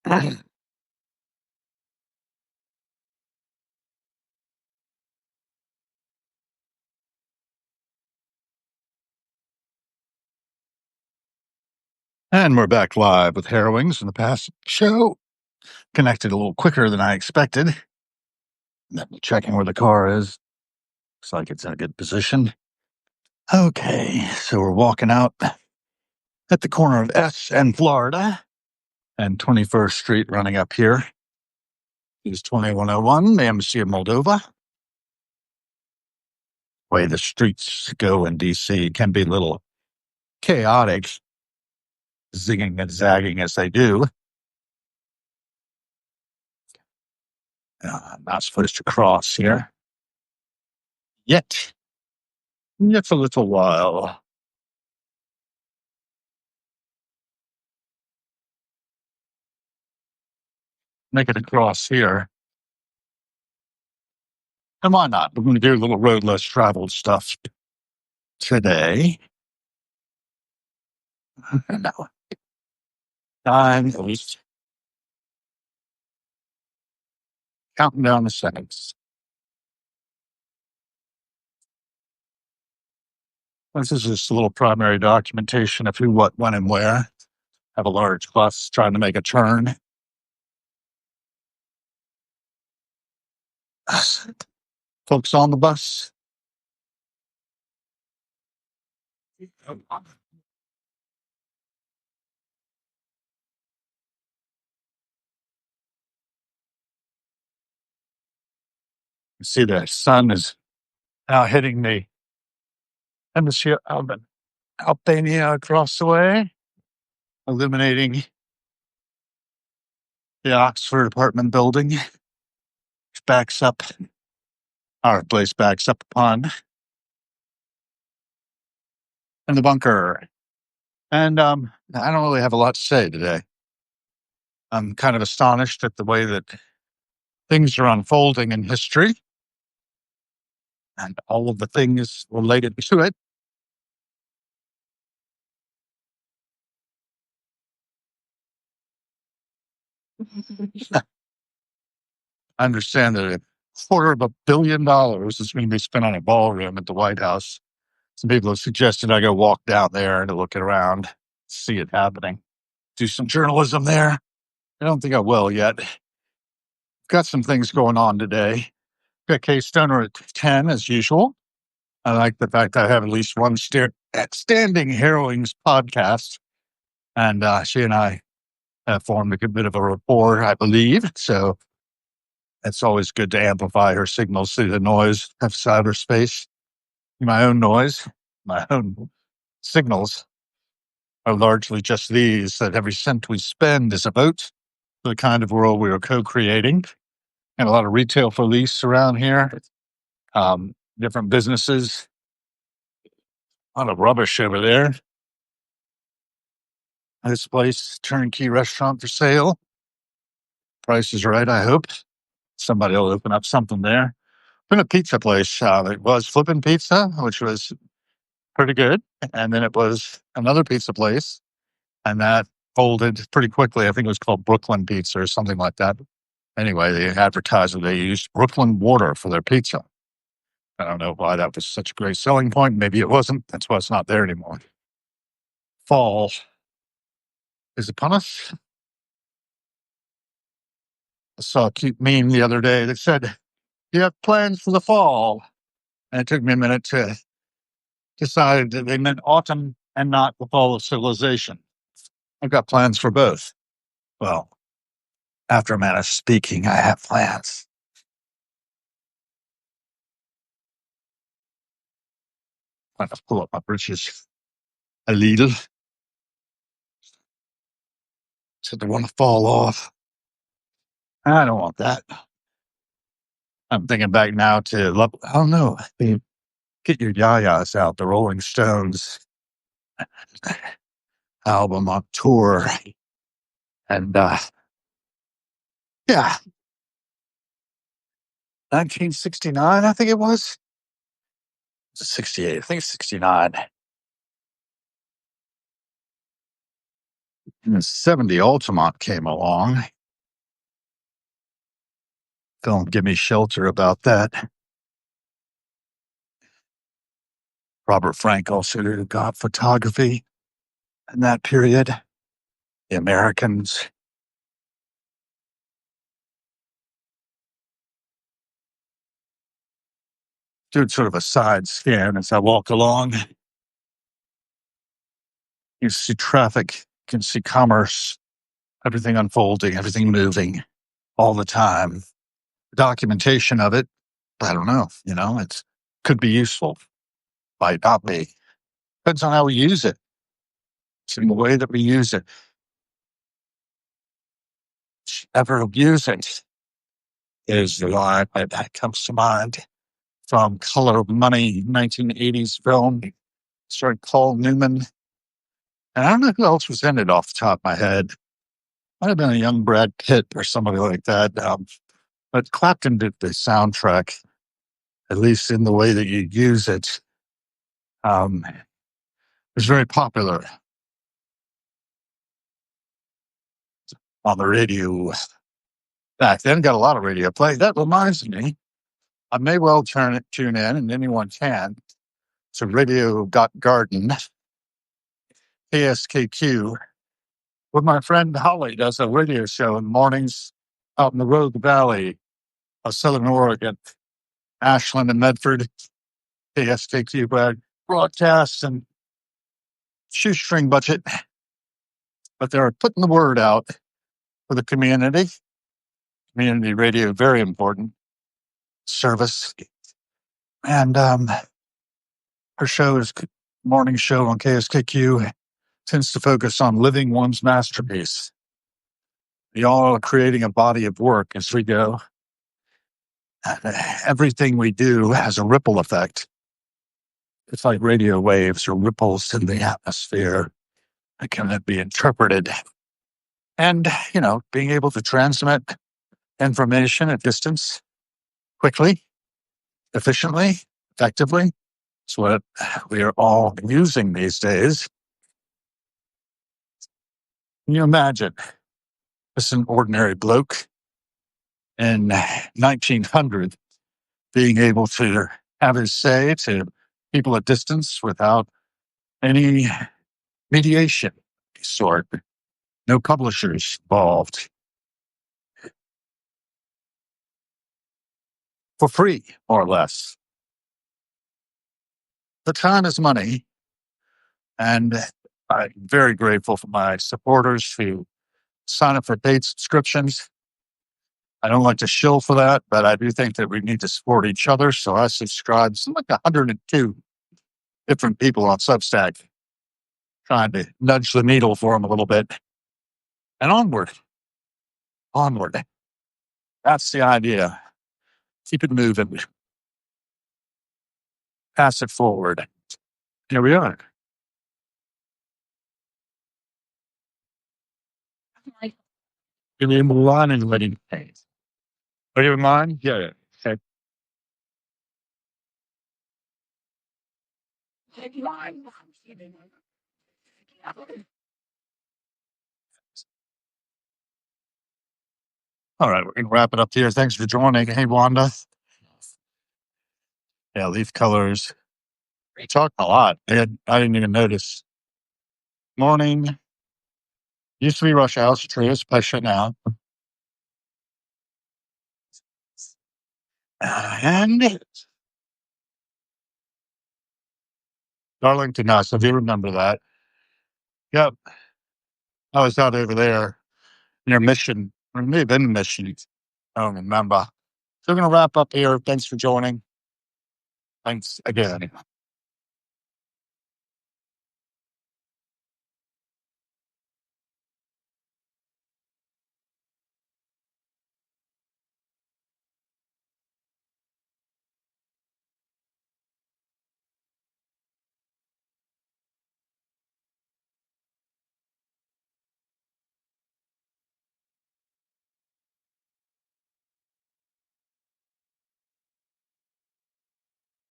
And we're back live with Harrowings in the past show. Connected a little quicker than I expected. Checking where the car is. Looks like it's in a good position. Okay, so we're walking out at the corner of S and Florida and 21st Street running up here. Is 2101, the Embassy of Moldova. Way the streets go in DC can be a little chaotic, zigging and zagging as they do. Not supposed to cross here. Yet a little while. Make it across here. And why not? We're going to do a little road less traveled stuff today. No. 9, counting down the seconds. This is just a little primary documentation of who, what, when, and where. Have a large bus trying to make a turn. Folks on the bus. You see the sun is now hitting the Embassy of Albania across the way, illuminating the Oxford apartment building, which backs up, our place backs up upon, and the bunker. And I don't really have a lot to say today. I'm kind of astonished at the way that things are unfolding in history and all of the things related to it. I understand that $250 million is going to be spent on a ballroom at the White House. Some people have suggested I go walk down there to look it around, see it happening, do some journalism there. I don't think I will yet. Got some things going on today. Got Kay Stoner at 10 as usual. I like the fact that I have at least one standing Harrowings podcast. And she and I have formed a good bit of a rapport, I believe. So it's always good to amplify her signals through the noise of cyberspace. My own noise, my own signals are largely just these, that every cent we spend is a vote for the kind of world we are co-creating. And a lot of retail police around here, different businesses, a lot of rubbish over there. This place, turnkey restaurant for sale. Price is right, I hope. Somebody will open up something there. Been a pizza place. It was Flippin' Pizza, which was pretty good. And then it was another pizza place. And that folded pretty quickly. I think it was called Brooklyn Pizza or something like that. Anyway, the advertiser, they used Brooklyn water for their pizza. I don't know why that was such a great selling point. Maybe it wasn't. That's why it's not there anymore. Fall is upon us. I saw a cute meme the other day that said, "You have plans for the fall?" And it took me a minute to decide that they meant autumn and not the fall of civilization. I've got plans for both. Well, after a manner of speaking, I have plans. I'm going to pull up my britches a little. Said they want to fall off. I don't want that. I'm thinking back now to, I don't know, get your yayas out, the Rolling Stones album on tour. And yeah, 1969, I think it was. 68, I think it's 69. And the 70 Altamont came along. Don't give me shelter about that. Robert Frank also got photography in that period. The Americans. Do sort of a side scan as I walk along. You see traffic, you can see commerce, everything unfolding, everything moving all the time. Documentation of it, I don't know, it could be useful, might not be. Depends on how we use it. It's in the way that we use it. Ever abuse it is the line that comes to mind from Color of Money, 1980s film, starring Paul Newman. And I don't know who else was in it off the top of my head. Might have been a young Brad Pitt or somebody like that. But Clapton did the soundtrack, at least in the way that you use it. It was very popular on the radio back then. Got a lot of radio play. That reminds me, I may well tune in, and anyone can, to Radio.Garden, KSKQ, where my friend Holly does a radio show in the mornings out in the Rogue Valley of Southern Oregon, Ashland and Medford. KSKQ broadcasts and shoestring budget, but they're putting the word out for the community. Community radio, very important service. And her show is morning show on KSKQ tends to focus on living one's masterpiece. We all are creating a body of work as we go. Everything we do has a ripple effect. It's like radio waves or ripples in the atmosphere that can be interpreted. And, being able to transmit information at distance quickly, efficiently, effectively. It's what we are all using these days. Can you imagine? Just an ordinary bloke in 1900 being able to have his say to people at distance without any mediation of any sort. No publishers involved. For free, more or less. The time is money. And I'm very grateful for my supporters who sign up for paid subscriptions. I don't like to shill for that, but I do think that we need to support each other. So I subscribe to like 102 different people on Substack, trying to nudge the needle for them a little bit. And onward. That's the idea. Keep it moving. Pass it forward. Here we are. Give me Mulan and Wedding Days. Are you in line? Yeah. Okay. All right, we're going to wrap it up here. Thanks for joining. Hey, Wanda. Yeah, leaf colors. You're talking a lot. I didn't even notice. Morning. Used to be rush hour, tree, especially now. And Darlington House, if you remember that. Yep. I was out over there near Mission. Or may have been Mission. I don't remember. So we're going to wrap up here. Thanks for joining. Thanks again.